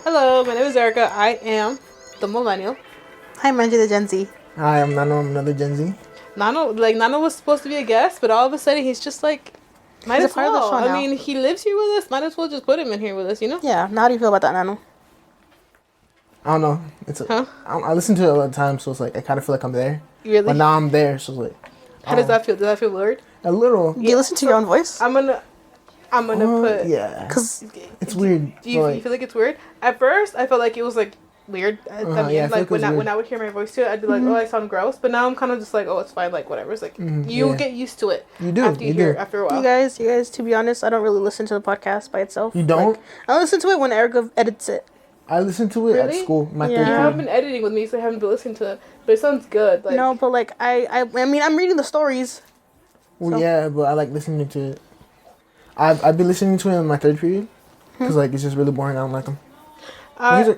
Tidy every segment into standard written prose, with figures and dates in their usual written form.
Hello, my name is Erica. I am the millennial. Hi, Manji the Gen Z. Hi, I'm Nano. I'm another Gen Z. Nano was supposed to be a guest, but all of a sudden he's just like, might He's a as part of the well. show I now. mean, he lives here with us. Might as well just put him in here with us, you know? Yeah, now how do you feel about that, Nano? I don't know. Huh? I listen to it all the time, so it's like I kind of feel like I'm there. Really? But now I'm there, so it's like How does that feel? Does that feel weird? a little. Do you listen to your own voice? I'm gonna put. Yeah. Because It's weird. Do you feel like it's weird? At first, I felt like it was like weird. I mean, yeah, I feel like like it was weird. when I would hear my voice too, I'd be like, oh, I sound gross. But now I'm kind of just like, oh, it's fine. Like whatever. It's like you yeah. get used to it. You do, after you hear do. after a while. you guys, to be honest, I don't really listen to the podcast by itself. You don't? Like, I listen to it when Erica edits it. I listen to it Really? at school. My Yeah. You third haven't period. been editing with me, so I haven't been listening to it. But it sounds good. Like No, but like, I mean, I'm reading the stories. Well, So- yeah, but I like listening to it. I've been listening to it in my third period because like it's just really boring. I don't like him.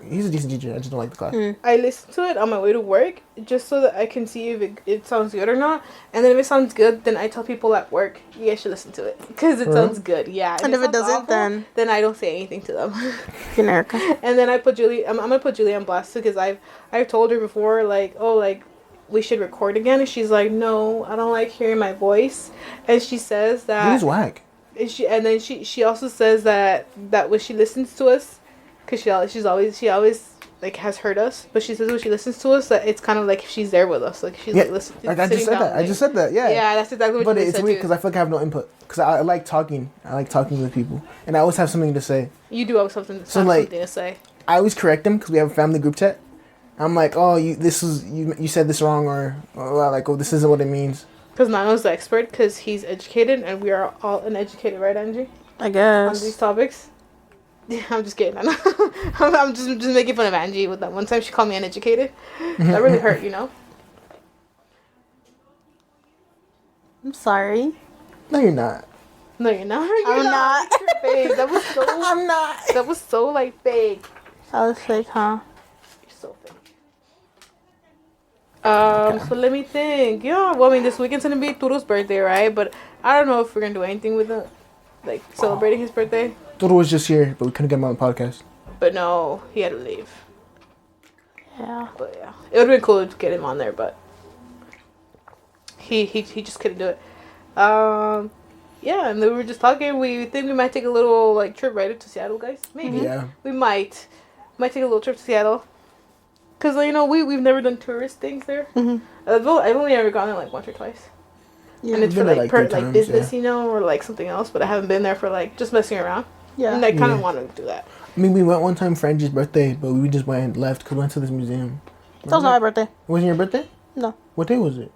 He's a decent teacher. I just don't like the class. I listen to it on my way to work just so that I can see if it sounds good or not. And then if it sounds good, then I tell people at work, you guys should listen to it because it For sounds good. Yeah. And if it sounds doesn't, awful, then I don't say anything to them. You know, Erica. And then I put Julie. I'm gonna put Julie on blast too because I've told her before like, oh, like we should record again, and she's like, no, I don't like hearing my voice. And she says that He's whack. and then she also says that when she listens to us, because she always like has heard us, but she says when she listens to us that it's kind of like she's there with us, like she's Yeah, like listening. like I just said that. I just said that. Yeah. Yeah, that's exactly what But you it's said weird too. because I feel like I have no input. Because I like talking. I like talking with people, and I always have something to say. You do have something, So, like- something to say. I always correct them because we have a family group chat. I'm like, oh, you said this wrong, or like, oh, this isn't what it means. Because Nano's the expert, because he's educated, and we are all uneducated, right, Angie? I On guess. these topics. Yeah, I'm just kidding. I'm just making fun of Angie with that one time she called me uneducated. That really hurt, you know. I'm sorry. No, you're not. No, you're not. You're I'm not. You're fake. That was so. I'm not. That was so like fake. I was like, huh? You're so fake. So let me think. Yeah, well, I mean, this weekend's gonna be Turo's birthday, right? But I don't know if we're gonna do anything with it, like celebrating his birthday. Toro was just here, but we couldn't get him on the podcast. But no, he had to leave. Yeah. But yeah, it would have been cool to get him on there, but he just couldn't do it. Yeah, and then we were just talking. We think we might take a little like trip right to Seattle, guys. Maybe. Yeah. We might take a little trip to Seattle. Cause you know we've never done tourist things there. I've only ever gone there like once or twice, Yeah. and it's for Been there, like like, 3 times, business, yeah. you know, or like something else. But I haven't been there for like just messing around. Yeah. And I kind of Yeah. want to do that. I mean, we went one time for Angie's birthday, but we just went and left because we went to this museum. That was not my birthday. It wasn't your birthday? No. What day was it?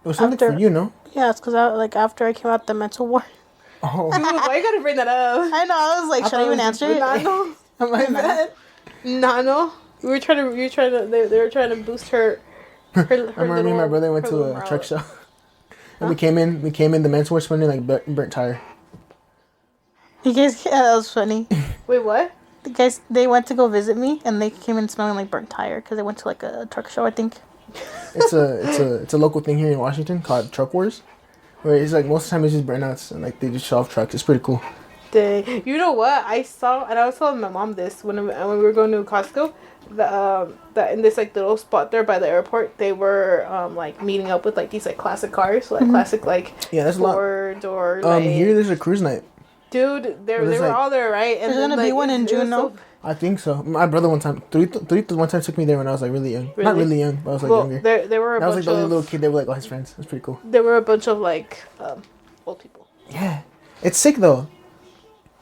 It was something After- for you, no? Yeah, it's because after I came out the mental ward. Oh, Why you gotta bring that up? I know. I was like, should I even answer it? Nano, am I bad? Nano. We were trying to. They were trying to boost her. Her I remember me and my brother went her to little a truck morale. show. And we came in, the men's were spinning like burnt tire. You guys, yeah, that was funny. Wait, what? The guys, they went to go visit me, and they came in smelling like burnt tire because they went to like a truck show, I think. It's a local thing here in Washington called Truck Wars. Where it's like most of the time it's just burnouts and like they just show off trucks. It's pretty cool. Dang. You know what? I saw, and I was telling my mom this when we were going to Costco. That in this like little spot there by the airport, they were like meeting up with like these like classic cars, like classic like Yeah, that's a lot. Ford or like. Here there's a cruise night. Dude, they There's, were like- all there, right? And There's gonna be one in June, no? I think so. My brother one time, Torito one time took me there when I was like really young. Not Really? really young, but I was like Well, younger. there were a That was like bunch the only of little kid. They were like all his friends. It was pretty cool. there were a bunch of like old people. Yeah, it's sick though,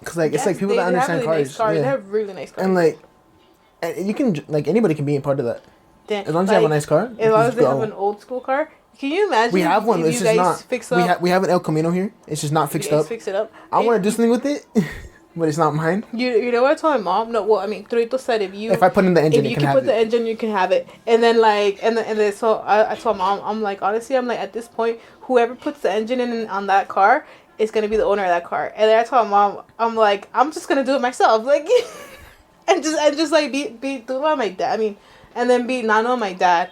cause like it's like people that they have understand really cars. Nice cars. Yeah. They have really nice cars. And like, and you can like anybody can be a part of that Damn, as long as you have a nice car. As long as just they go. have an old school car. Can you imagine? We have one. If It's you just guys not. fix up. We have an El Camino here. It's just not you fixed guys up. fix it up. I want to do something with it, but it's not mine. You know what I told my mom? No, well, I mean, Torito said If I put in the engine, if it you can can have put the it. engine, you can have it. And then like, and then so I told mom, I'm like, honestly, I'm like, at this point, whoever puts the engine in on that car is gonna be the owner of that car. And then I told mom, I'm like, I'm just gonna do it myself, like, and just like be Tula my dad. I mean, and then be Nano my dad.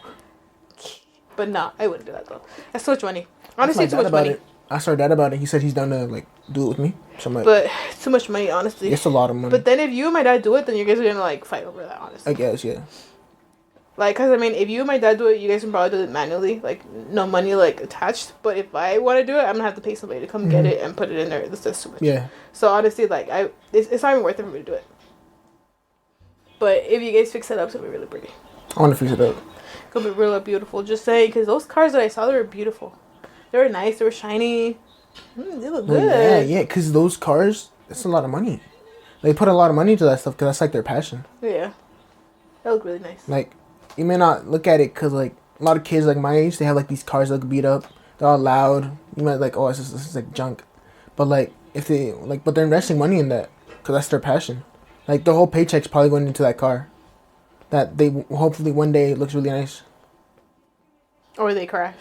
But no, I wouldn't do that though. That's too much money. Honestly, Ask too my much dad about money. it. asked our dad about it. He said he's down to like do it with me. So I'm like, But it's too much money, honestly. it's a lot of money. But then if you and my dad do it, then you guys are gonna like fight over that, honestly. I guess, yeah. Like, cause I mean, if you and my dad do it, you guys can probably do it manually, like no money like attached. But if I want to do it, I'm gonna have to pay somebody to come get it and put it in there. That's just too much. Yeah. So honestly, like it's not even worth it for me to do it. But if you guys fix it up, it's gonna be really pretty. I want to fix it up. It's gonna be really beautiful. Just saying, cause those cars that I saw, they were beautiful. They were nice. They were shiny. They look Well, good. yeah, because those cars, it's a lot of money. They put a lot of money into that stuff because that's like their passion. Yeah. They look really nice. Like, you may not look at it because like a lot of kids like my age, they have like these cars that look beat up. They're all loud. You might like, oh, this is like junk. But like, if they like, but they're investing money in that because that's their passion. Like their whole paycheck's probably going into that car. That they hopefully one day it looks really nice. Or they crash.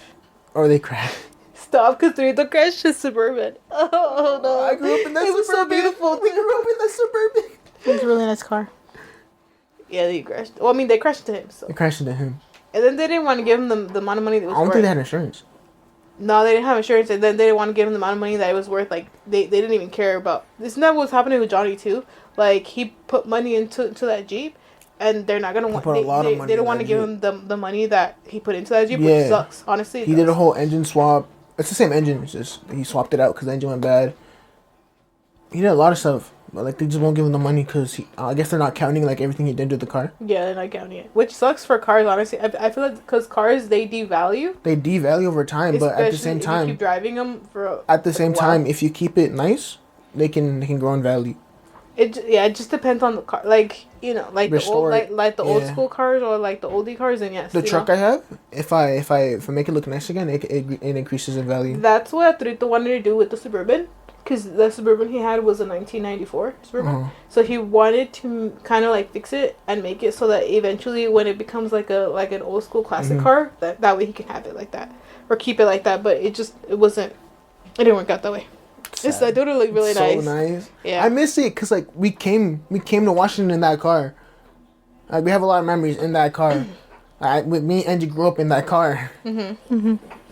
Or they crash. Stop, cause Dorito crashed his Suburban. Oh no! I grew up in that It Suburban. was so beautiful. We grew up in that Suburban. It's a really nice car. Yeah, they crashed. Well, I mean, they crashed into him. So, They crashed into him. and then they didn't want to give him the amount of money that I was don't worth. think they had insurance. No, they didn't have insurance, and then they didn't want to give him the amount of money that it was worth. Like they didn't even care about. Isn't that what's happening with Johnny too? Like he put money into that Jeep, and they're not gonna want. put a lot of money They in don't want that to give Jeep. him the money that he put into that Jeep, which Yeah. sucks. Honestly, He did a whole engine swap. It's the same engine. It's just he swapped it out because the engine went bad. He did a lot of stuff, but like they just won't give him the money because I guess they're not counting like everything he did to the car. Yeah, they're not counting it, which sucks for cars. Honestly, I feel like because cars they devalue. They devalue over time, but at the Especially same if you time, keep driving them for at the same a while. time, if you keep it nice, they can grow in value. It just depends on the car, like like Restore the it. old like the old Yeah. school cars or like the oldie cars, and yes, The truck I have, if I make it look nice again, it increases in value. That's what Trito wanted to do with the Suburban, because the Suburban he had was a 1994 Suburban, Uh-huh. so he wanted to kind of like fix it and make it so that eventually when it becomes like an old school classic Mhm. car, that way he can have it like that or keep it like that. But it didn't work out that way. It's I thought it looked really It's nice. So nice. Yeah. I miss it because like we came to Washington in that car. Like we have a lot of memories in that car. With me and Angie grew up in that car. So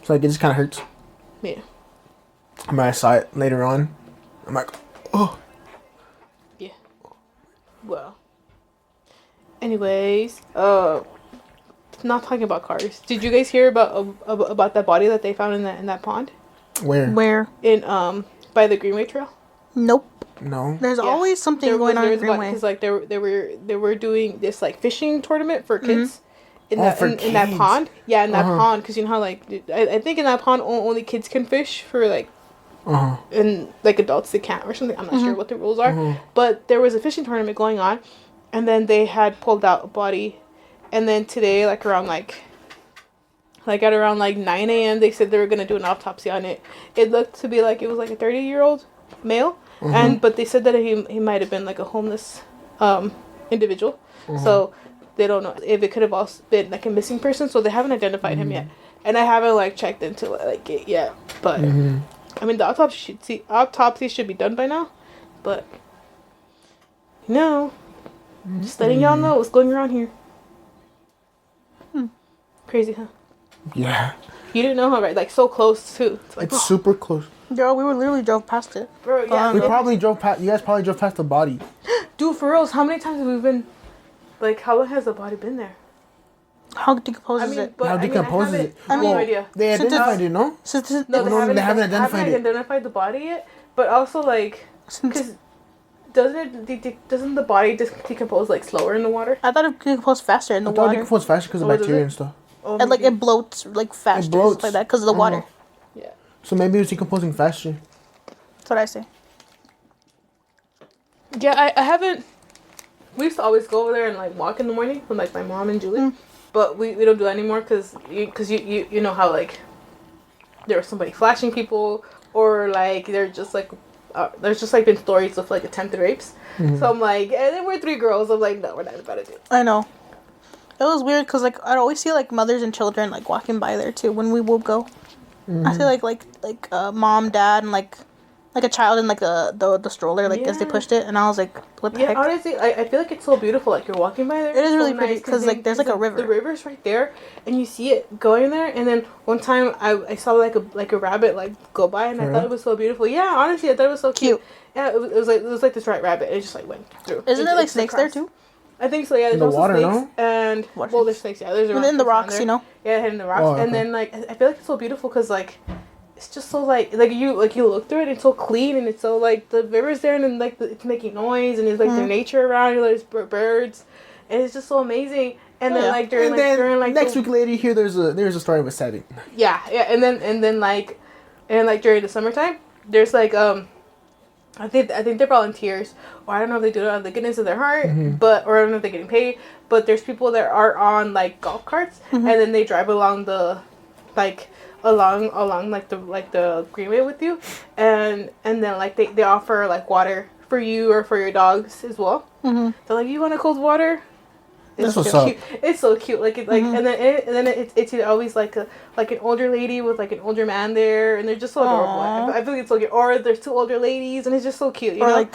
like it just kind of hurts. Yeah. I mean, I saw it later on. I'm like, oh. Yeah. Well. Anyways, not talking about cars. Did you guys hear about that body that they found in that pond Where? Where? in by the Greenway Trail? Nope. No. There's Yeah. always something going on in Greenway. Because like they were doing this like fishing tournament for kids in Oh, that for in that kids. pond. Yeah, in that Uh-huh. pond, because you know how like I think in that pond only kids can fish for like. Uh-huh. And like adults they can't or something. I'm not sure what the rules are. But there was a fishing tournament going on, and then they had pulled out a body, and then today like around like at around like 9 a.m. they said they were gonna do an autopsy on it. It looked to be like it was like a 30-year-old male, but they said that he might have been like a homeless individual. So they don't know if it could have also been like a missing person. So they haven't identified him yet, and I haven't like checked into like it yet. But I mean the autopsy should be done by now, but just letting y'all know what's going around here. Crazy, huh? Yeah. You didn't know, huh? Right? Like so close too. It's like, It's super close. Girl, we were literally drove past it. bro, yeah. We probably drove past. You guys probably drove past the body. Dude, for reals, how many times have we been? Like, how long has the body been there? How decomposes it? How decomposes I it? have no Well, idea. They Since identified it, no? Since No, they No, haven't. they haven't I identified it. identified the body yet, but also like, because doesn't the body decompose like slower in the water? I thought it decomposed faster in the I thought it water. decomposed faster because of Oh, does bacteria it? and stuff. Oh, And like maybe. it bloats like faster, bloats. stuff like that because of the water. Yeah. So maybe it was decomposing faster. That's what I say. Yeah, I haven't. We used to always go over there and like walk in the morning with like my mom and Julie, but we don't do that anymore because you know how like there was somebody flashing people or like they're just like there's just like been stories of like attempted rapes. So I'm like, and then we're 3 girls. I'm like, no, we're not about to do it. I know. It was weird because like I'd always see like mothers and children like walking by there too when we would go. I see like mom, dad, and like like a child in like the stroller, like as they Yeah. pushed it, and I was like, what the Yeah, heck? honestly, I feel like it's so beautiful. Like you're walking by there. It is it's really so pretty, nice 'cause, like, there's, like, a river. The river's right there, and you see it going there. And then one time I saw like a rabbit like go by, and I For thought real? it was so beautiful. Yeah, honestly, I thought it was so cute. Cute. Yeah, it was like this right rabbit. It just like went through. Isn't It- there like it's snakes there across. too? I think so. Yeah, there's In the also water, snakes no? and Water well, there's snakes. Yeah, there's And then the snakes down rocks, there. you know. Yeah, hitting the rocks, Oh, okay. and then like I feel like it's so beautiful because like it's just so like you look through it, it's so clean and it's so like the river's there and then like it's making noise and there's like the nature around you, there's birds, and it's just so amazing. And then Yeah. like during And like then during like next the, week later, you hear there's a story with Savvy. yeah, and then like during the summertime there's like I think they're volunteers, or I don't know if they do it out of the goodness of their heart, but or I don't know if they're getting paid. But there's people that are on like golf carts, and then they drive along the, like along like the greenway with you, and then like they offer like water for you or for your dogs as well. Mm-hmm. They're like, you want a cold water? That's It's what's so up. cute. It's so cute. Like it, like and then it's always like an older lady with like an older man there, and they're just so adorable. Aw. I feel like it's so cute. Or there's two older ladies, and it's just so cute. You Or know? like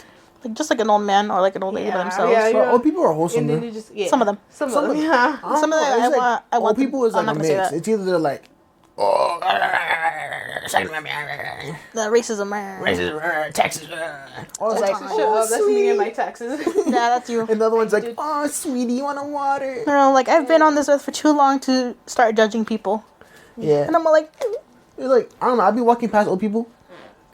just like an old man or like an old lady by Yeah, themselves. yeah, Well, old people are wholesome. and then man. you just Some of them. some Some of them, of- yeah. I don't Some of know, them, it's I like, want old them- people is I'm like a not gonna say mix. that. It's either they're like, oh, The racism. Texas, or it's like, Shut up. That's me and my taxes. Yeah, that's you. and the other one's like, Dude. oh, sweetie, you want a water? No, like I've been on this earth for too long to start judging people, Yeah. and I'm like, It's like, I don't know, I'll be walking past old people,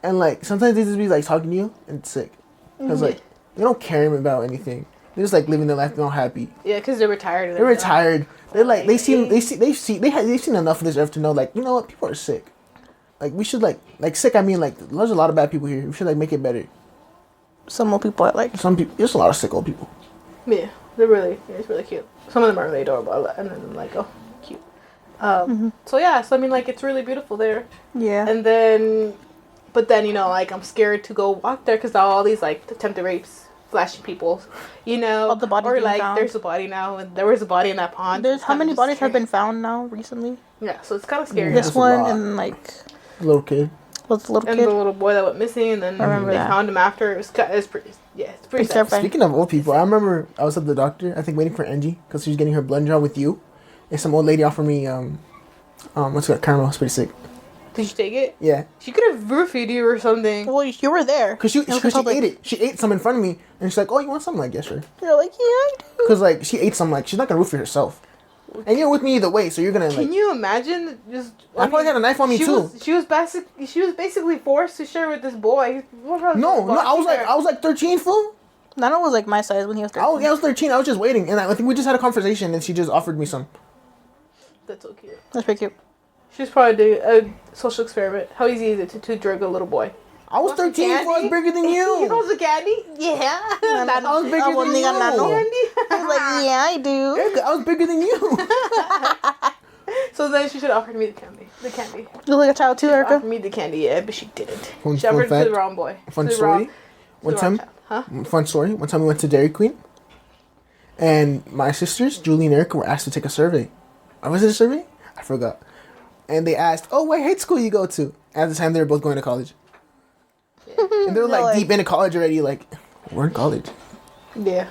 and like, sometimes they just be like talking to you, and it's sick. Because like, they don't care about anything. They're just like living their life, they're all happy. Yeah, because they're retired. They're retired. They're like, they've seen enough of this earth to know, like, you know what, people are sick. Like, we should like sick, I mean, like, there's a lot of bad people here. We should like make it better. some old people are like, Some people, there's a lot of sick old people. Yeah, it's really cute. Some of them are really adorable, and then I'm like, oh, cute. So yeah, so I mean, like, it's really beautiful there. yeah. And then, but then, you know, like, I'm scared to go walk there because all these, like, attempted rapes, flashing people, you know. Oh, the body or, being like, found. there's a body now, and there was a body in that pond. There's It's how kinda many just bodies have scary. been found now recently? Yeah, so it's kind of scary. Yeah. This That's a one lot. and like Little kid. was the little And kid. the little boy that went missing, and then I remember they that. found him after. It's pretty, yeah, it's pretty Pretty sad. terrifying. Speaking of old people, I remember I was at the doctor, I think waiting for Angie, because she was getting her blood drawn with you. And some old lady offered me, what's it, caramel. It's pretty sick. Did you take it? Yeah. She could have roofied you or something. Well, you were there. Because she, It was cause she public. ate it. She ate some in front of me. And she's like, oh, you want something? Like, yes, sure. You're like, yeah, I do. Because, like, she ate some, like, she's not going to roofie herself. And you're with me either way, so you're going to, like... Can you imagine? Just I probably had a knife on me, she too. Was, she was basically forced to share with this boy. No, I was like 13, fool. Nano was like my size when he was 13. I was 13. I was just waiting. And I think we just had a conversation, and she just offered me some. That's so cute. That's pretty cute. She's probably doing a social experiment. How easy is it to drug a little boy? I was Want some 13, fool. I was candy? bigger than You you. know the candy? Yeah. I was bigger I was than nigga you. Nano. Candy? I was like, yeah, I do. Erica, I was bigger than you. So then she should offer me the candy. The candy. You look like a child too, Offer Erica. me the candy, yeah, but she didn't. Fun- She offered it fun to the fact. wrong boy. Fun To the story. wrong- to One the wrong time, child. Huh? fun story. One time we went to Dairy Queen, and my sisters, Julie and Erica, were asked to take a survey. Was it a survey? I forgot. And they asked, "Oh, what high school you go to?" At the time, they were both going to college, and they were like Really? deep into college already. Like, we're in college. Yeah.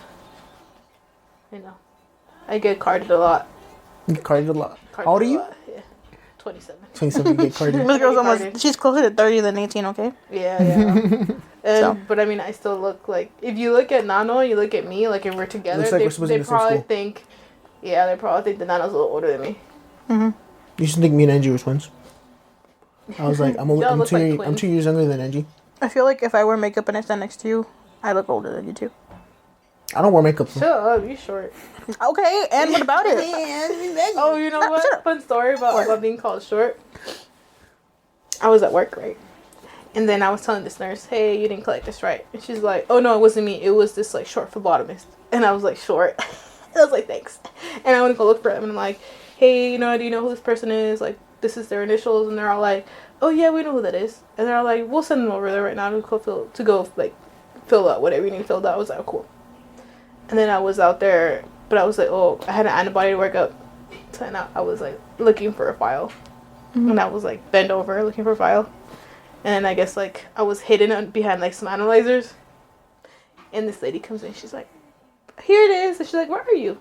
I know. I get carded a lot. You get carded a lot. Carded How old are a you? lot, Yeah. 27. 27. You get carded. This girl's Pretty almost, carded. she's closer to 30 than 18, okay? Yeah, yeah. And, So. But I mean, I still look like, if you look at Nano, you look at me, like if we're together, Looks like we're supposed to they be in the same probably school. think, yeah, they probably think that Nano's a little older than me. You should think me and Angie were twins. I was like, Y'all I'm look like I'm twins. 2 years younger than Angie. I feel like if I wear makeup and I stand next to you, I look older than you too. I don't wear makeup. Shut up, you short. Okay, and what about it? Oh, you know Shut what? up. Fun story about being called short. I was at work, right? And then I was telling this nurse, hey, you didn't collect this right. And she's like, oh, no, it wasn't me. It was this, like, short phlebotomist. And I was like, short. And I was like, thanks. And I went to go look for him. And I'm like, hey, you know, do you know who this person is? Like, this is their initials. And they're all like, oh, yeah, we know who that is. And they're all like, we'll send them over there right now to go fill out whatever you need filled out. I was like, oh, cool. And then I was out there, but I was like, oh, I had an antibody to work up. So I was like looking for a file. And I was like bent over looking for a file. then I guess like I was hidden behind like some analyzers, and this lady comes in. She's like, "Here it is," and she's like, "Where are you?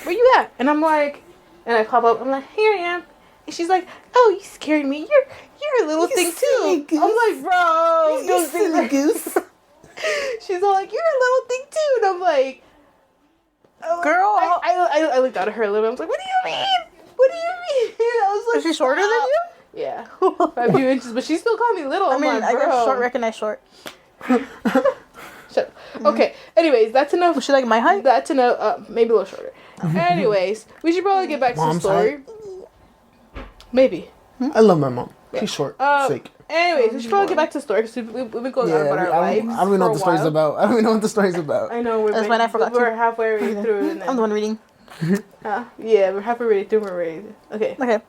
Where you at?" And I'm like, and I pop up. I'm like, "Here I am." And she's like, "Oh, you scared me. You're a little thing too." I'm like, "Bro, You silly goose. She's all like, "You're a little thing too," and I'm like, oh, Girl. I looked at her a little bit. I was like, "What do you mean? What do you mean?" I was like, Is she shorter than "Stop." you? Yeah, a few inches, but she still called me little. I I'm mean, like, I bro. guess short recognize short. Shut up. Okay. Anyways, that's enough. Was she like my height? That's enough. Maybe a little shorter. Anyways, we should probably get back to the Mom's story. Maybe. I love my mom. She's short. Sick. Anyways, we should probably get back to the story because we've been going on about our lives. I don't even know what the story's about. I don't even know what the story's about. I know. That's when I forgot We're to. halfway through. And I'm the one reading. yeah, we're halfway ready through. We're ready. Okay. Okay.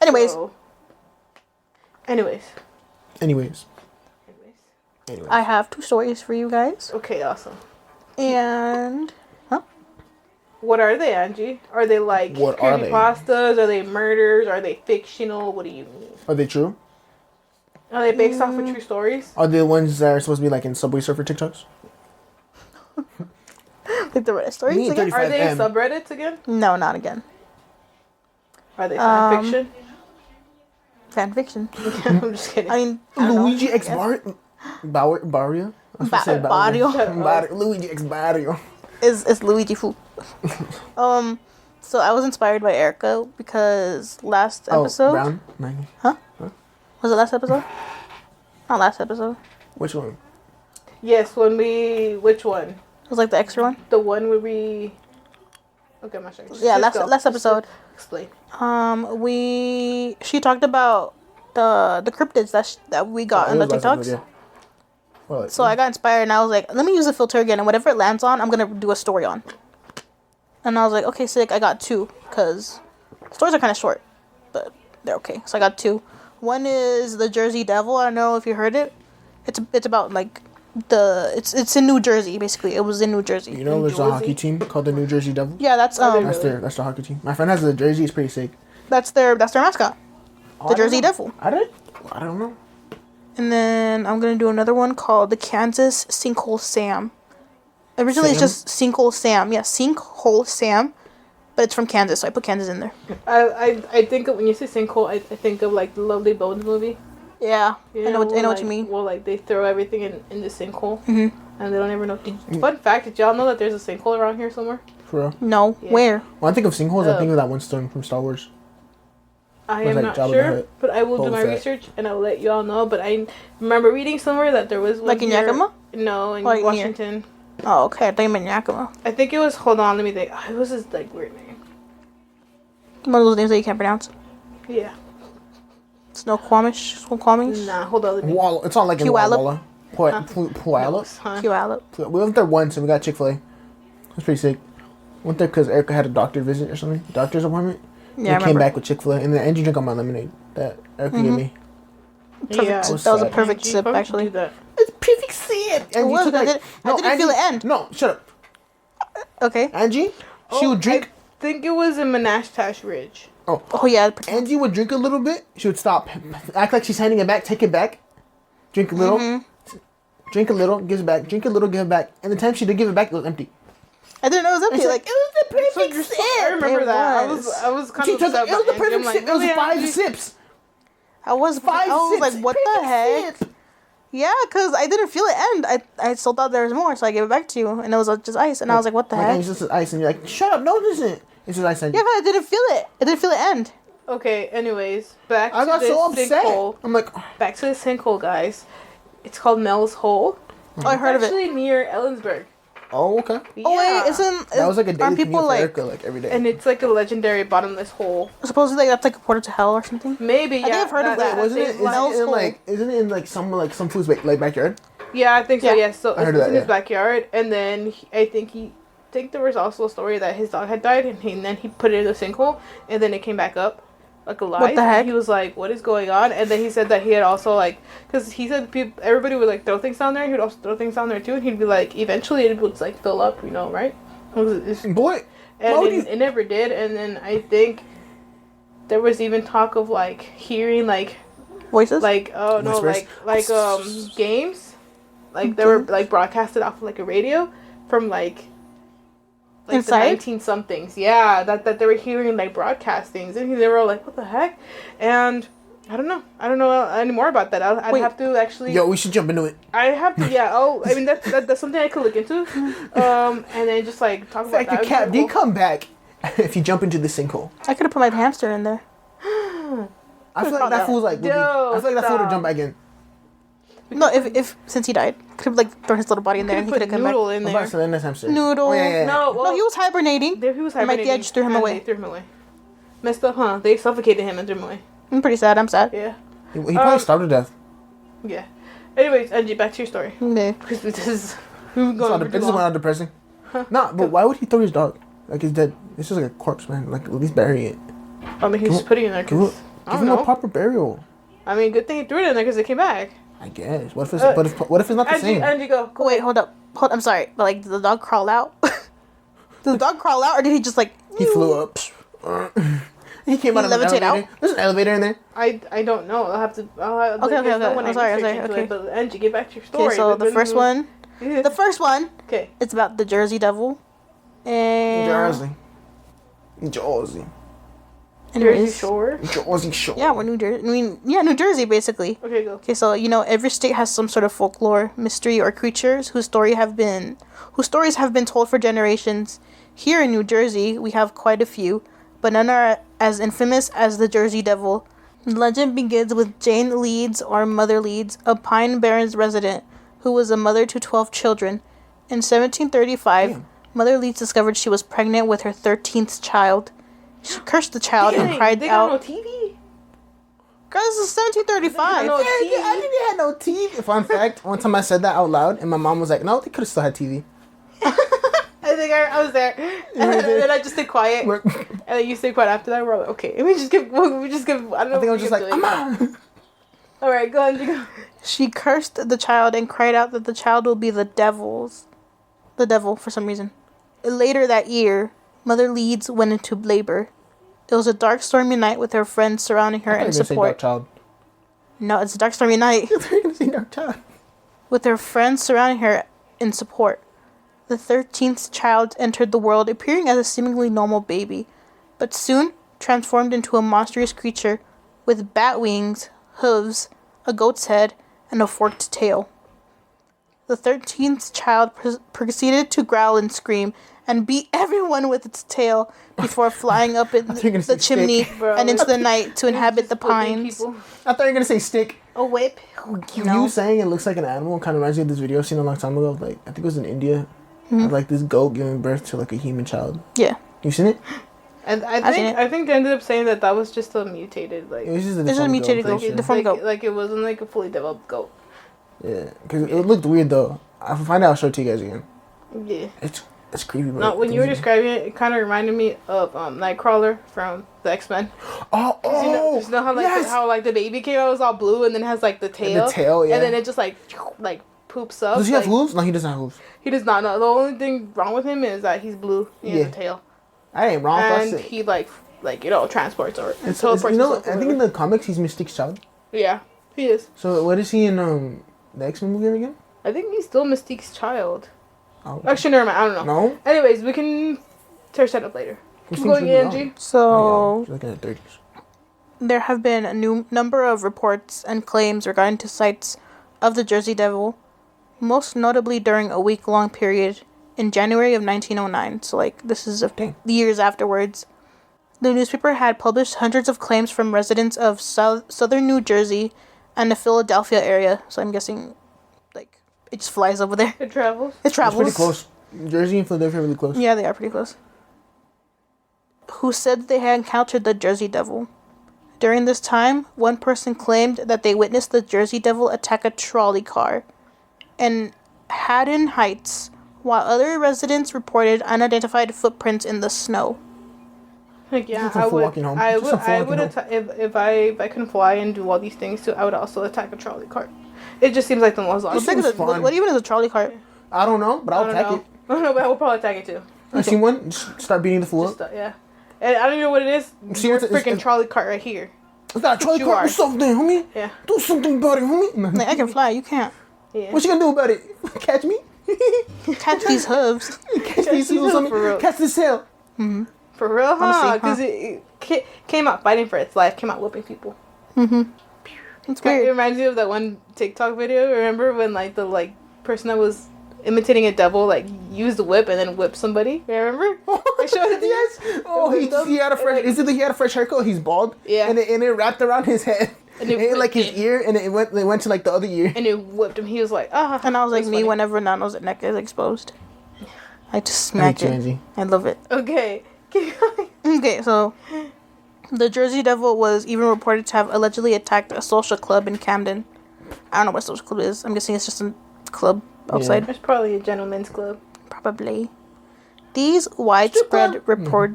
Anyways. So, anyways. Anyways. I have 2 stories for you guys. Okay, awesome. And What are they, Angie? Are they like What are they? creepypastas? Are they murders? Are they fictional? What do you mean? Are they true? Are they based off of true stories? Are they the ones that are supposed to be like in Subway Surfer TikToks? like the Reddit stories Me and again? 35 Are they M. subreddits again? No, not again. Are they fan fiction? Fan fiction. I'm just kidding. I mean, I don't know. Luigi X Barrio? I was supposed to say Barrio. Luigi X Barrio. Is Luigi Fu. So I was inspired by Erica because last episode. Oh, Brown? Maggie. Was it last episode? Not last episode. Which one? Yes, which one? It was like the extra one. The one where we. Okay, I'm not sure. Yeah, Just go. last episode. Explain. She talked about the cryptids that we got in the TikToks. Well, So I got inspired and I was like, let me use the filter again, and whatever it lands on, I'm gonna do a story on. And I was like, okay, sick. I got 2 because stories are kind of short, but they're okay. So I got 2. One is the Jersey Devil. I don't know if you heard it. It's about like it's in New Jersey basically. It was in New Jersey. you know, there's a hockey team called the New Jersey Devils. Yeah, that's That's their hockey team. My friend has a jersey. It's pretty sick. that's their mascot, the Jersey Devil. I don't know. And then I'm gonna do another one called the Kansas Sinkhole Sam. Originally, it's just Sinkhole Sam. Yeah, Sinkhole Sam, but it's from Kansas, so I put Kansas in there. I think of, when you say sinkhole, I think of like the Lovely Bones movie. Yeah, You I know like, what you mean. Well, like they throw everything in the sinkhole, and they don't ever know. Fun fact: did y'all know that there's a sinkhole around here somewhere? For real. No, Yeah. where? When I think of sinkholes, I think of that one stone from Star Wars. I Was am like not Jabba the sure, Hutt, but I will do Boba my Fett. research and I will let you all know. But I remember reading somewhere that there was one Like in here- Yakima? No, in Like near- Washington. Oh, okay. I thought you meant Yakima. I think it was. Hold on, let me think. Oh, it was this like weird name. One of those names that you can't pronounce. Yeah. Snoqualmie. Nah, hold on. Let me. Wall. It's not like in Puyallup? Walla. Puyallup. Huh? Puyallup. We went there once and we got Chick-fil-A. It was pretty sick. Went there because Erica had a doctor visit or something. Doctor's appointment. Yeah, I We came remember. back with Chick-fil-A and the energy drink on my lemonade that Erica gave me. Perfect. Yeah. That was a sad. perfect Angie, sip, why would you actually. do that? It's perfect sip. It was, but I didn't feel the end. No, shut up. Okay. Angie, she would drink. I think it was in Menashtash Ridge. Oh yeah. Angie would drink a little bit. She would stop, act like she's handing it back, take it back, drink a little, drink a little, gives it back, drink a little, give it back. And the time she did give it back, it was empty. I didn't know it was And empty. she's Like like, it was the perfect sip. I remember It that. was. I was kind She of took upset it. It was the about Angie. I'm perfect like, sip. It was really, 5 Angie? sips. I was 5 was sips. like, what the Perfect heck? sip. Yeah, because I didn't feel it end. I still thought there was more, so I gave it back to you, and it was just ice. And I was like, what the Like, heck? Angie, this is ice, and you're like, shut up, no, this isn't. It's just ice, Angie. Yeah, but I didn't feel it. I didn't feel it end. Okay. Anyways, back I to got this so upset. sinkhole. I'm like, Back to the sinkhole, guys. It's called Mel's Hole. Oh, I heard of it. Actually, near Ellensburg. oh, okay. Oh Yeah. wait, isn't That was like a daily aren't commute people for like Erica, like every day. And it's like a legendary bottomless hole. supposedly that's like a portal to hell or something? Maybe. think Yeah, I've heard of that. Wasn't it? they've Isn't like- it in Hole. like? Isn't it in like some food's like backyard? Yeah, I think so. Yeah. Yes. So I it's heard in of that, his yeah. backyard, and then I think there was also a story that his dog had died, and then he put it in the sinkhole, and then it came back up, like alive. What the and heck? he was like, "What is going on?" And then he said that he had also like, because he said everybody would like throw things down there. He would also throw things down there too, and he'd be like, eventually it would like fill up, right? Boy, And why would it never did. And then I think there was even talk of like hearing like Voices? like oh no, Whispers? games, like they were like broadcasted off of like a radio from like Inside? the 19 somethings. Yeah, that they were hearing like broadcastings, and they were all like, what the heck? And I don't know any more about that. I'd Wait. have to actually. Yo, we should jump into it. I have to, yeah. Oh, I mean that's something I could look into, and then just like talk about Factor that. Cap, do you come back if you jump into the sinkhole? I could have put my hamster in there. I feel like found that out. fool's like, would be- I feel like that fool would jump back in. No, if since he died, could have like thrown his little body in there and he could Put have come back. Noodle in What about there. Selena's hamster? Noodle. Oh, yeah. No, well, No, he was hibernating. There he was And Mike the hibernating. Edge threw him and away. They threw him away. Messed up, huh? They suffocated him and threw him away. I'm pretty sad. I'm sad. Yeah. He probably starved to death. Yeah. Anyways, Angie, back to your story. Okay. Because this is we're This going for too is went long. out depressing. Nah, but why would he throw his dog? Like, he's dead. It's just like a corpse, man. Like, at least bury it. I mean, he's just putting it in there Give, because I give don't him a know. proper burial. I mean, good thing he threw it in there because it came back. I guess. What if it's, Uh, what if it's not the Angie, same? Angie, go. Oh, wait, hold up. I'm sorry, but like, did the dog crawl out? Did the dog crawl out, or did he just like? He flew up. He came out of an levitate elevator. out? There's an elevator in there. I don't know. I'll have to. Okay, okay. I'm sorry, okay. But Angie, get back to your story. Okay, so the first one, Okay. it's about the Jersey Devil, and Jersey. Jersey. Jersey anyways, Shore. Jersey Shore. yeah, we're New Jersey. I mean, yeah, New Jersey basically. Okay, go. Okay, so every state has some sort of folklore, mystery, or creatures whose stories have been told for generations. Here in New Jersey, we have quite a few, but none are as infamous as the Jersey Devil. The legend begins with Jane Leeds, or Mother Leeds, a Pine Barrens resident who was a mother to 12 children. In 1735, Damn. Mother Leeds discovered she was pregnant with her 13th child. She cursed the child and cried they out. got no TV. Girl, this is 1735. No Yeah, TV. I think they had no TV. Fun fact, one time I said that out loud, and my mom was like, no, they could have still had TV. I think I was there, and then I just stayed quiet, We're- and then you stayed quiet after that. We're like, okay, we just give. I don't know. I think I was what just like, we kept doing. Mama. All right, go on, you go. She cursed the child and cried out that the child will be the devil for some reason. Later that year, Mother Leeds went into labor. It was a dark, stormy night with her friends surrounding her They're in gonna say dark support. child. No, it's a dark, stormy night. They're gonna say dark child. With her friends surrounding her in support. The 13th child entered the world appearing as a seemingly normal baby, but soon transformed into a monstrous creature with bat wings, hooves, a goat's head, and a forked tail. The 13th child proceeded to growl and scream and beat everyone with its tail before flying up in thought you were gonna the say chimney stick. Bro. and into the night to inhabit the Just whipping pines. people. I thought you were gonna say stick. A whip. You saying it looks like an animal kind of reminds me of this video I've seen a long time ago. Like, I think it was in India. Of, like, this goat giving birth to like a human child. Yeah. You seen it? And I've seen it. I think they ended up saying that was just a mutated It was just a This is a deformed mutated goat, goat. for sure. Deformed goat. like it wasn't like a fully developed goat. Yeah, because it looked weird though. I'll find out. I'll show it to you guys again. Yeah. It's creepy. Bro. No, when you were describing it, it kind of reminded me of Nightcrawler from the X-Men. Oh, You know how like yes! how like the baby came out was all blue and then has like the tail. tail, And then yeah. it just like poops up. Does he have like, hooves? No, he doesn't have hooves. He does not know. The only thing wrong with him is that he's blue. He has Yeah. a tail. I ain't wrong. And That's it. he transports or It's, teleports you know, himself or I think in whatever. the comics he's Mystique's child. Yeah, he is. So what is he in the X-Men movie again? I think he's still Mystique's child. Oh. Actually, never mind. I don't know. No. Anyways, we can search that up later. Keep Mystique's going, really Angie. young. So Oh, yeah. She's like in her 30s. there have been a new number of reports and claims regarding to sites of the Jersey Devil, most notably during a week-long period in January of 1909. So, like, this is Dang. years afterwards. The newspaper had published hundreds of claims from residents of southern New Jersey and the Philadelphia area. So I'm guessing, like, it just flies over there. It travels. It It's travels. pretty close. Jersey and Philadelphia are really close. Yeah, they are pretty close. Who said that they had encountered the Jersey Devil. During this time, one person claimed that they witnessed the Jersey Devil attack a trolley car in Haddon Heights, while other residents reported unidentified footprints in the snow. Like yeah, Just some I fool would. walking home. I Just would. some fool I walking would home. attack if I can fly and do all these things too. I would also attack a trolley cart. It just seems like the most What, logical. big is seems it? fun. What even is a trolley cart? I don't know, but I I'll don't attack know. it. I don't know, but I will probably attack it too. I seen one. Just start beating the fool Just up. yeah. And I don't even know what it is. See, Your it's- freaking trolley cart right here. I gotta try to You climb are. something, homie. Yeah. Do something about it, homie. Like, I can fly. You can't. Yeah. What you gonna do about it? Catch me? Catch these hooves. Catch these these heels, hooves for real. homie. Catch this tail. For real, huh? Honestly, huh? Because it came out fighting for its life. Came out whooping people. It's It weird. reminds me of that one TikTok video. Remember when like the person that was imitating a devil like used the whip and then whipped somebody? You remember? I showed it to you. Yes. Oh, It was he had a dumb. fresh. Like- Is it that he had a fresh haircut? He's bald. Yeah. And it wrapped around his head. And And it it hit like his whipped it. ear, and it went to like the other ear. And it whipped him. He was like, ah. And I was like, That's me funny. whenever Nano's neck is exposed. I just I smack hate you, it. Angie. I love it. Okay, keep going. Okay, so the Jersey Devil was even reported to have allegedly attacked a social club in Camden. I don't know what a social club is. I'm guessing it's just a club outside. There's probably a gentleman's club. Probably. These widespread club? report.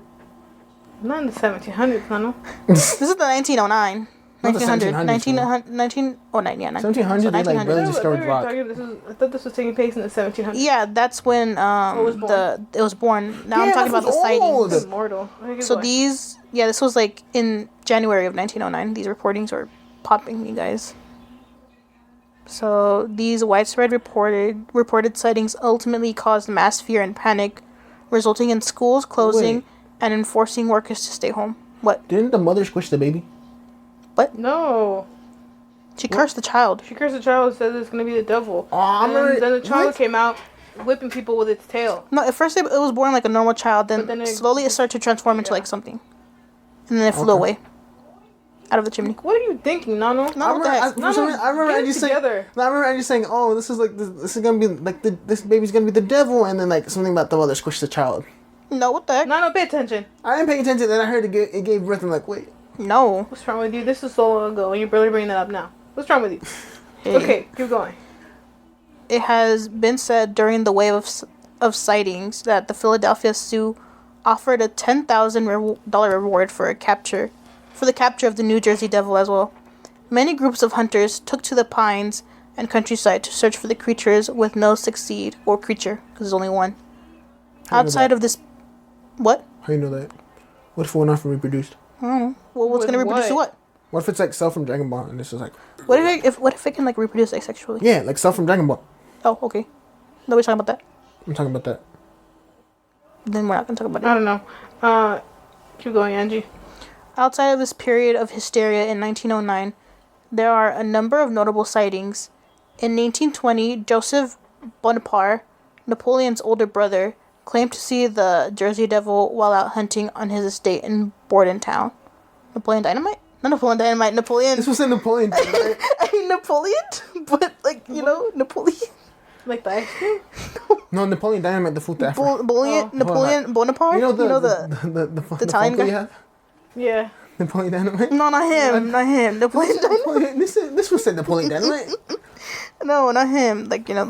Not in the 1700s, no. This is the 1909. Not the 1900. 1700s, 1909. Yeah, 1700s, So they like 1900s. barely I discovered rock. thought this was taking place in the 1700s. Yeah, that's when was born? it was born. Now I'm Yeah, talking that about the was sightings. old. It's immortal. Okay, So go on. this was like in January of 1909. These reportings were popping, you guys. So these widespread reported sightings ultimately caused mass fear and panic, resulting in schools closing Wait. and enforcing workers to stay home. What? Didn't the mother squish the baby? No. She cursed the child. She cursed the child and said it's going to be the devil. Oh, I And remember. then the child what? came out whipping people with its tail. No, at first it was born like a normal child, then, But then it- slowly it started to transform into Yeah. like something, and then it flew Okay. away out of the chimney. What are you thinking, Nano? No, I what the remember, heck? for some reason, I remember get it Angie saying. together. No, I remember Angie saying, "Oh, this is like this is gonna be like this baby's gonna be the devil," and then like something about the mother squished the child. No, what the heck? Nano, pay attention. I didn't pay attention. Then I heard it gave birth. I'm like, wait. No. What's wrong with you? This is so long ago and you're barely bringing that up now. What's wrong with you? Hey. Okay, keep going. It has been said during the wave of sightings that the Philadelphia Zoo offered a $10,000 reward for the capture of the New Jersey Devil as well. Many groups of hunters took to the pines and countryside to search for the creatures with no succeed, or creature, because there's only one. How do you know Outside that? of this, what? How you know that? What if we're not reproduced? I don't know. Well, what's With gonna reproduce what? what? What if it's like Cell from Dragon Ball and this is like What if it can like reproduce asexually? yeah, like Cell from Dragon Ball? Oh, okay. Nobody's talking about that. I'm talking about that. Then we're not gonna talk about it. I don't know. Keep going, Angie. Outside of this period of hysteria in 1909, there are a number of notable sightings. In 1820, Joseph Bonaparte, Napoleon's older brother, claimed to see the Jersey Devil while out hunting on his estate in Bordentown. Napoleon Dynamite? Not Napoleon Dynamite, Napoleon. This was in Napoleon. Right? I mean, Napoleon? But, like, you know, Napoleon. Like the ice cream? No, Napoleon Dynamite, the food after. Oh. Napoleon Bonaparte? You know the Italian Funko guy? you have? Yeah. Napoleon Dynamite. No, not him. Not him. Napoleon Dynamite. This was said Napoleon Dynamite. No, not him. Like, you know,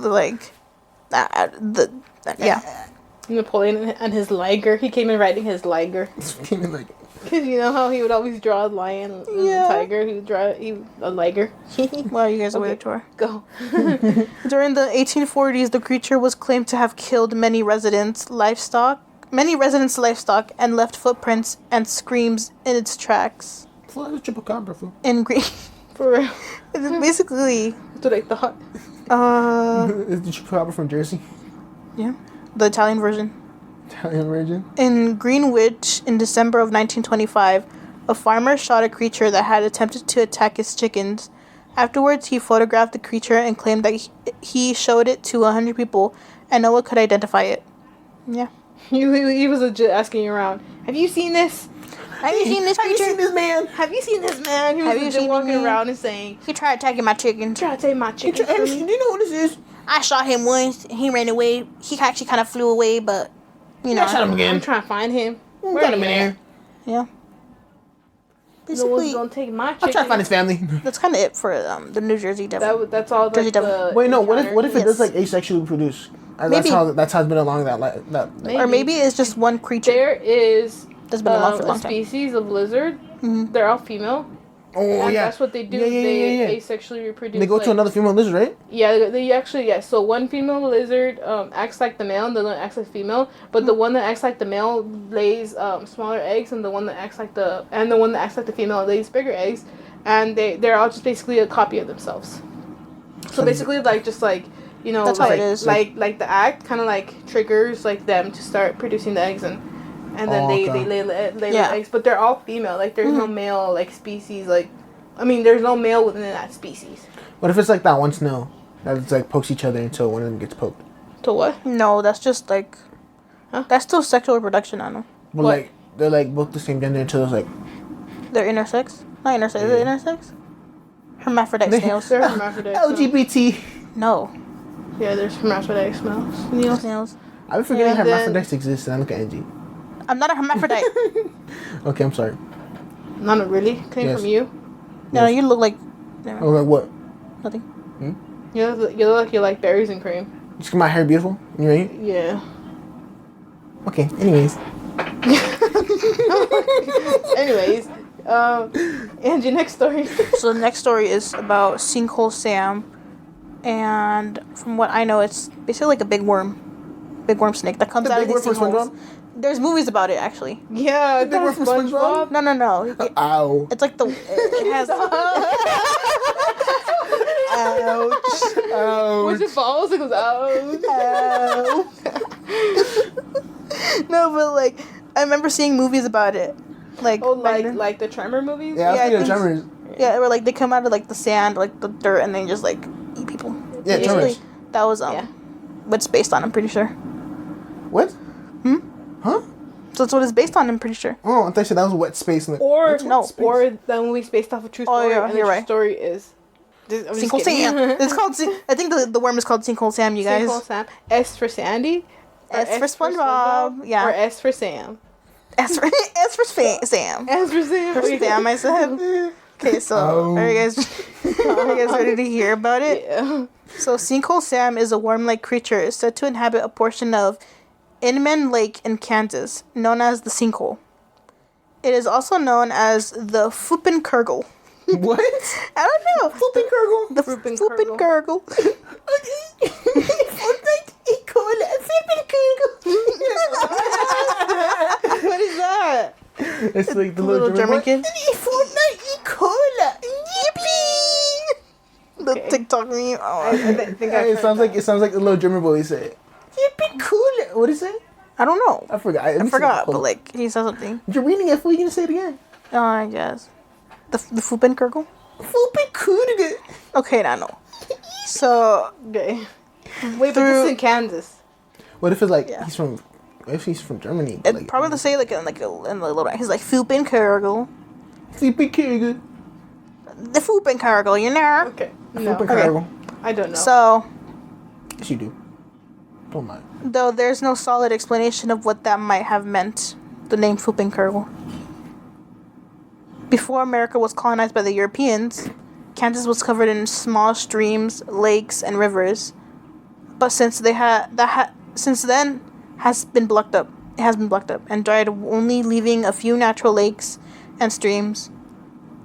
yeah. Napoleon and his liger. He came in riding his liger. Came in like Because you know how he would always draw a lion and Yeah. a tiger? He would draw a liger. Wow, you guys are way Okay. tour. Go. During the 1840s, the creature was claimed to have killed many residents' livestock, and left footprints and screams in its tracks. full of chupacabra fool. In green, For real. it's basically, That's what I thought. Is the chupacabra from Jersey? yeah, the Italian version. Italian origin. In Greenwich, in December of 1925, a farmer shot a creature that had attempted to attack his chickens. Afterwards, he photographed the creature and claimed that he showed it to 100 people and no one could identify it. Yeah. He was legit asking around. Have you seen this? Have you seen this Have you creature? seen this man? Have you seen this man? He was Have you legit seen walking me? around and saying, He tried attacking my chickens. try to take my chicken from Do me. you know what this is? I shot him once. He ran away. He actually kind of flew away, but you know. I shot him I'm again. trying to find him. Where Got am him in I? here. Yeah. No one's Basically, gonna take my I'm chicken. trying to find his family. that's kind of it for the New Jersey Devil. That's all. Jersey Like, Devil. the Wait, no. encounter. What if it does Yes. like asexually reproduce? That's Maybe. how it's been along that. Or maybe it's just one creature There is that's been around for a a long time. species of lizard. Mhm. They're all female. Oh And yeah. that's what they do. Yeah, yeah, They yeah, yeah. asexually reproduce. They go to another female lizard, right? Yeah, they actually, yeah. So one female lizard acts like the male, and the other one acts like the female. But the one that acts like the male lays smaller eggs, and the one that acts like the female lays bigger eggs, and they're all just basically a copy of themselves. So basically, like just like That's how like, it is. like the act kind of like triggers like them to start producing the eggs, and then they lay the eggs. But they're all female. Like there's no male like species. Like I mean, there's no male within that species. What if it's like that one snail that like pokes each other until one of them gets poked? To what? No, that's just like, that's still sexual reproduction. I know. Well, What? like they're like both the same gender until it's like They're intersex. Not intersex. Is it intersex? Hermaphrodite snails. They're hermaphrodites. LGBT. No. Yeah, there's hermaphrodite snails. Snails. I've been forgetting And then- hermaphrodites exist, and I look at Angie. I'm not a hermaphrodite. Okay, I'm sorry. Not really. Came Yes. from you. No, you look like Oh, like what? nothing. You look like you like berries and cream. Just 'cause my hair beautiful. You right? Yeah. Okay. Anyways, Anyways, Angie, next story. So the next story is about Sinkhole Sam, and from what I know, it's basically like a big worm snake that comes The out of big these worm from sinkholes. SpongeBob? There's movies about it actually. Yeah, They work that's for SpongeBob? No. ow, It's like it has. ouch, Once it ouch. falls, it goes out. No, but like I remember seeing movies about it. Like Oh, back then. like the Tremor movies. Yeah, Yeah, I I think think Tremors. Yeah, where like they come out of like the sand, like the dirt, and they just like eat people. Yeah, Basically, Tremors. that was Yeah. what's based on. I'm pretty sure. What? Huh? So that's what it's based on. I'm pretty sure. Oh, I thought you said that was wet space. I'm like, Or what's no, wet space? or that movie's based off a true Oh, story. yeah, and the you're true right. story is. I'm just Sinkhole kidding. Sam. It's called. I think the worm is called Sinkhole Sam. You guys. Sinkhole Sam. S for Sandy. Or S for SpongeBob. Yeah. Or S for Sam. S for Sam. S for Sam. For Sam, I said. Okay, so Oh. are you guys ready to hear about it? Yeah. So Sinkhole Sam is a worm-like creature said to inhabit a portion of Inman Lake in Kansas, known as the Sinkhole. It is also known as the Fuppenkurgel. What? I don't know. Fuppenkurgel. The Fuppenkurgel. Fuppenkurgel. What is that? It's like the Little German boy. kid. Fortnite cola. The Okay. TikTok meme. Oh, I think I It sounds like the little German boy said. Yippee cola. What is it? I don't know. I forgot. I forgot, but like he said something. You're reading it. What are you gonna say it again? Oh, I guess. The Fuppenkurgel? Fuppenkurgel. Okay, I know. So, Okay. Wait, but Through- this is in Kansas. What if it's like Yeah. he's from? What if he's from Germany? but, it probably to say like in the little. He's like Fuppenkurgel. Fuppenkurgel. The Fuppenkurgel, you know. Okay. No, Fuppenkurgel. I don't know. So, Yes, you do. Don't lie. though there's no solid explanation of what that might have meant, the name Fuppenkurgel. Before America was colonized by the Europeans, Kansas was covered in small streams, lakes, and rivers. But since since then has been blocked up. It has been blocked up and dried, only leaving a few natural lakes and streams.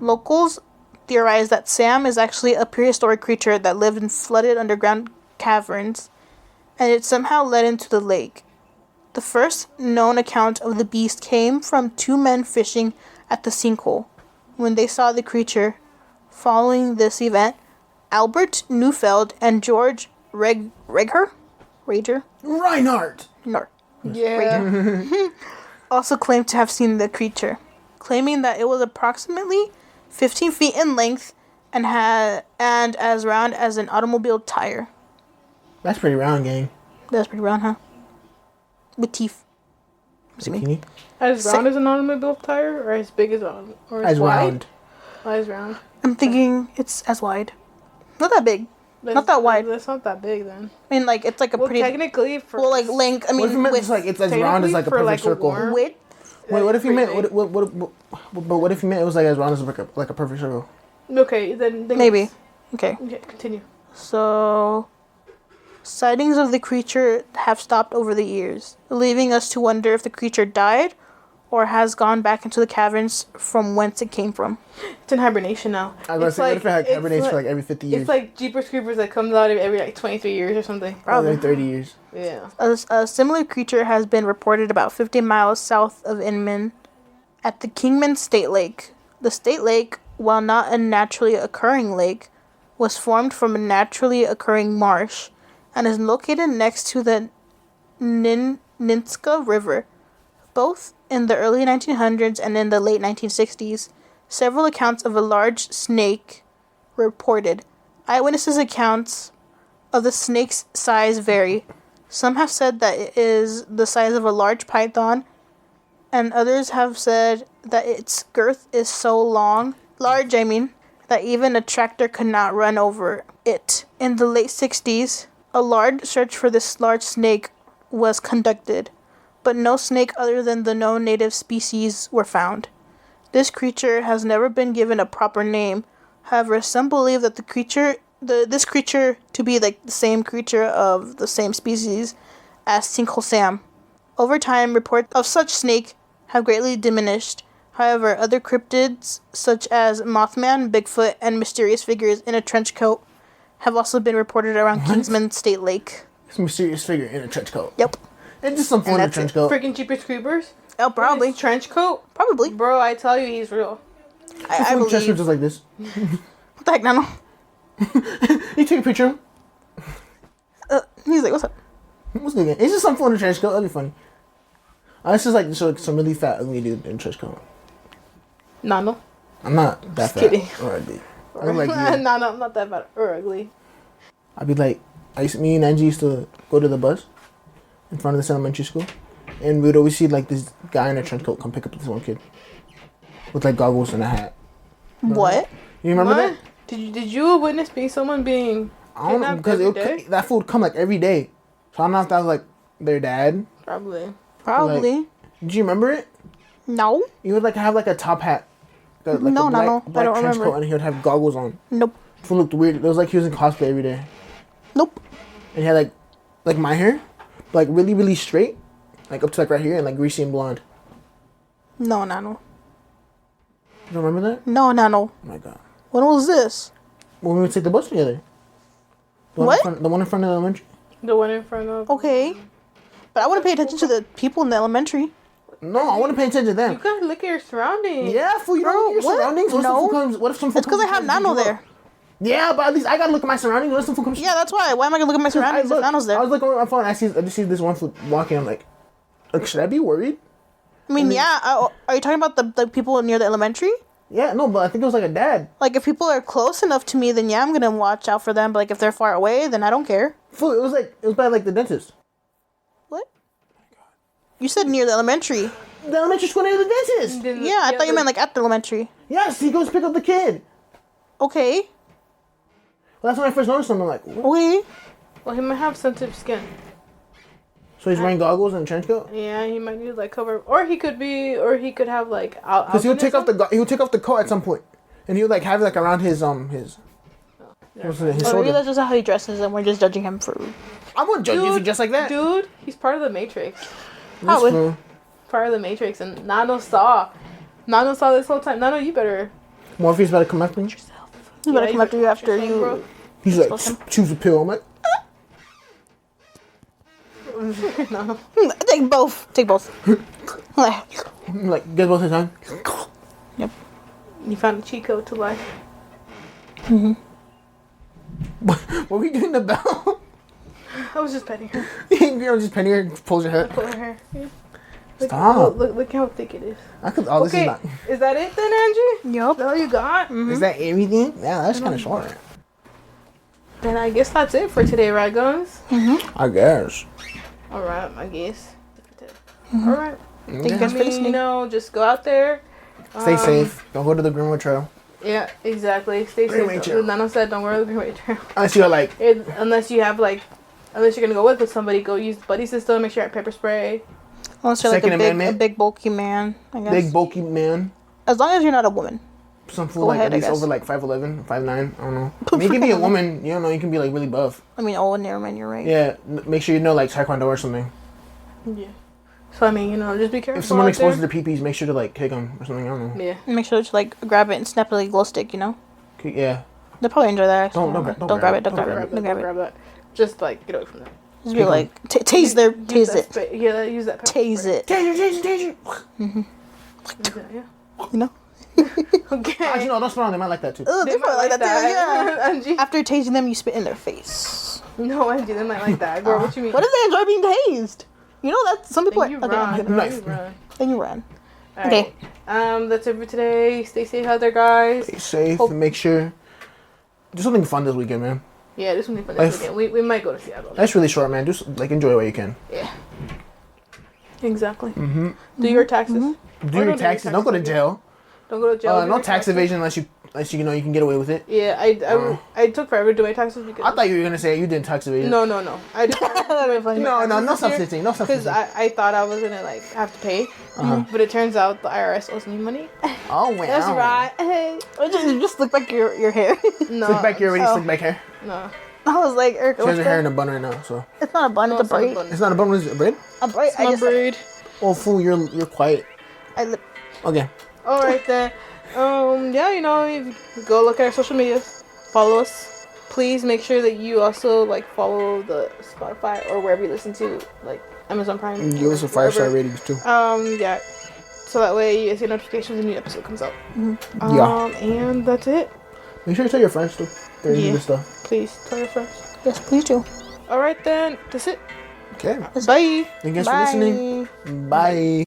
Locals theorize that Sam is actually a prehistoric creature that lived in flooded underground caverns, and it somehow led into the lake. The first known account of the beast came from two men fishing at the sinkhole. When they saw the creature, following this event, Albert Neufeld and George Rager Reinhardt. yeah. also claimed to have seen the creature, claiming that it was approximately 15 feet in length and as round as an automobile tire. That's pretty round, gang. That's pretty round, huh? With teeth. Zucchini. As round as an automobile tire, or as big as or As wide? round. Oh, as round. I'm thinking it's as wide. Not that big. Not that wide. That's not that big then. I mean, like, it's like a Well, pretty... technically, for Well, like, length, I What if you mean, meant it's with like it's as round as like a technically for, perfect like, a circle? worm. width. Wait, what if you meant Pretty but what if you meant it was like as round as like a perfect circle? Okay, then Maybe. yes. Okay. Okay, continue. So, sightings of the creature have stopped over the years, leaving us to wonder if the creature died or has gone back into the caverns from whence it came from. It's in hibernation now. I was gonna say, what if it had it's hibernates for like every 50 years? It's like Jeepers Creepers that comes out every like 23 years or something. Probably every 30 years. Yeah. A similar creature has been reported about 50 miles south of Inman at the Kingman State Lake. The state lake, while not a naturally occurring lake, was formed from a naturally occurring marsh and is located next to the Ninska River. Both in the early 1900s and in the late 1960s, several accounts of a large snake were reported. Eyewitnesses' accounts of the snake's size vary. Some have said that it is the size of a large python, and others have said that its girth is so large, that even a tractor could not run over it. In the late 60s, a large search for this large snake was conducted, but no snake other than the known native species were found. This creature has never been given a proper name. However, some believe that this creature to be like the same creature of the same species as Tinkle Sam. Over time, reports of such snake have greatly diminished. However, other cryptids such as Mothman, Bigfoot, and mysterious figures in a trench coat have also been reported around Kingsman State Lake. It's a mysterious figure in a trench coat. Yep. It's just some fool in a trench coat. Freaking Jeepers Creepers. Oh, probably. His trench coat. Probably. Bro, I tell you, he's real. I Trench coat believe. just like this. What the heck, Nano? You take a picture of him. He's like, what's up? What's good? It's just some fool in a trench coat. That'd be funny. This is like some really fat, ugly dude in a trench coat. Nano. I'm not that Just fat. kidding. Or ugly. I look like you. No, I'm not that bad or ugly. I'd be like, me and Angie used to go to the bus in front of this elementary school, and we'd always see like this guy in a trench coat come pick up this one kid with like goggles and a hat. What? You remember What? that? Did you witness someone being I don't know kidnapped because every day? that food would come like every day. So I don't know if that was like their dad. Probably. Probably. Did you remember it? No. He would like have like a top hat. Like No, a no. I black don't trench remember. coat, and he would have goggles on. Nope. Fool looked weird. It was like he was in cosplay every day. Nope. And he had like my hair, like really, really straight, like up to like right here, and like greasy and blonde. No, Nano. You don't remember that? No, Nano. Oh my god. When was this? When we would take the bus together. What? The one in front of the elementary. The one in front of. Okay. But I wouldn't pay attention to the people in the elementary. No, I want to pay attention to You them. gotta look at your surroundings. Yeah, fool, you don't look at your what? surroundings. No. What if some fool It's because I comes have and beats Nano you up? there. Yeah, but at least I gotta look at my surroundings. What if some fool comes? Yeah, that's why. Why am I gonna look at my surroundings if Nano's there? I was looking at my phone. I just see this one fool walking. I'm like, should I be worried? I mean, yeah. Are you talking about the people near the elementary? Yeah, no, but I think it was like a dad. Like, if people are close enough to me, then yeah, I'm gonna watch out for them. But like, if they're far away, then I don't care. Fool, it was by like the dentist. What? You said near the elementary. The elementary school near the dentist. Yeah, I thought you meant like at the elementary. Yes, he goes pick up the kid. Okay. Well, that's when I first noticed him. I'm like, what? Okay. Well, he might have sensitive skin. So he's wearing goggles and a trench coat. Yeah, he might need like cover, or he could have like Because he would take off the coat at some point, and he would like have it like around his his Or maybe shoulder. that's just how he dresses, and we're just judging him for. I wouldn't judge you if you just like that. Dude, he's part of the Matrix. That's Probably. true. Part of the Matrix, and Nano saw this whole time. Nano, you better. Morpheus about to come after me. He's gonna Yeah, come after you watch after yourself, you. bro. He's like, Awesome. choose a pill. I'm like, No. Take both. Take both. get both his time. Yep. You found a cheat code to life. What were you doing the bell? I was just petting her. You're just penny her, pulls your head. Pull her hair. Yeah. Look, Stop. Look how thick it is. I could. Oh, this Okay, is not. is that it then, Angie? Yup. Is that all you got? Is that everything? Yeah, that's kind of short. Then I guess that's it for today, right, guys? I guess. All right, I guess. All right. Thank you guys for listening. Just go out there. Stay safe. Don't go to the Greenwood Trail. Yeah, exactly. Stay Greenway safe. Trail. Nano said, "Don't wear the Greenway Trail." Unless you're like, Unless you have unless you're gonna go with somebody, go use the buddy system. Make sure you have pepper spray. Unless you're like Second a big, Amendment. big bulky man, I guess. big bulky man. As long as you're not a woman. Some fool Go like ahead, at I least guess. over like 5'11", 5'9", I don't know. I mean, you can be a woman, you don't know, you can be like really buff. I mean, oh, never mind, you're right. Yeah, make sure you know like Taekwondo or something. Yeah. So I mean, you know, just be careful. If someone out exposes there. their peepees, make sure to like kick them or something. I don't know. Yeah. Make sure to like grab it and snap it like a glow stick, you know? Yeah. They'll probably enjoy that. Actually. Don't grab grab it. Don't grab it. Don't Grab grab it. that. Just like get away from that. Just be like, tase it. Yeah, use that. pepper Tase spray. it. Taser. Use that, yeah. You know? Okay. Actually, no, don't spit on them. I like that too. Ugh, they probably like that too, yeah. Angie. After tasing them, you spit in their face. No, Angie, they might like that. Girl, what you mean? What if they enjoy being tased? You know that some people Then you are. Okay, run. I'm Then Nice. you run. then you run. All Okay. right. That's it for today. Stay safe out there, guys. Stay safe Hope- and make sure. Do something fun this weekend, man. Yeah, this will be fun Life- this weekend. We might go to Seattle. That's really short, man. Just like enjoy what you can. Yeah. Exactly. Mm-hmm. Do your taxes. Do Or your don't do taxes. Don't go to jail. Don't go to jail. do No your tax taxes. evasion unless you know you can get away with it. Yeah, I took forever to do my taxes because. I thought you were gonna say you did tax evasion. No. I took That'd be funny. No this year. substituting. No Because substituting. I thought I was gonna like have to pay, Uh-huh. but it turns out the IRS owes me money. Oh wow. That's right. Hey. Just look back your hair. No. Slick back your already Oh. slick back hair. No. I was like, Erica, She has what's her hair in that? a bun right now, so It's not a bun, No, it's a braid. not a bun. it's not a bun. It's a braid. A braid. It's my braid. Oh fool, you're quiet. Okay. All right then. Yeah, you know, you go look at our social medias, follow us. Please make sure that you also like follow the Spotify or wherever you listen to, like Amazon Prime. Give us a or 5-star wherever. ratings too. Yeah. So that way you see notifications when a new episode comes out. Yeah. And that's it. Make sure to tell your friends too. They're into Yeah. this stuff. Please tell your friends. Yes, please do. All right then. That's it. Okay. Bye. Thank you guys for listening. Bye.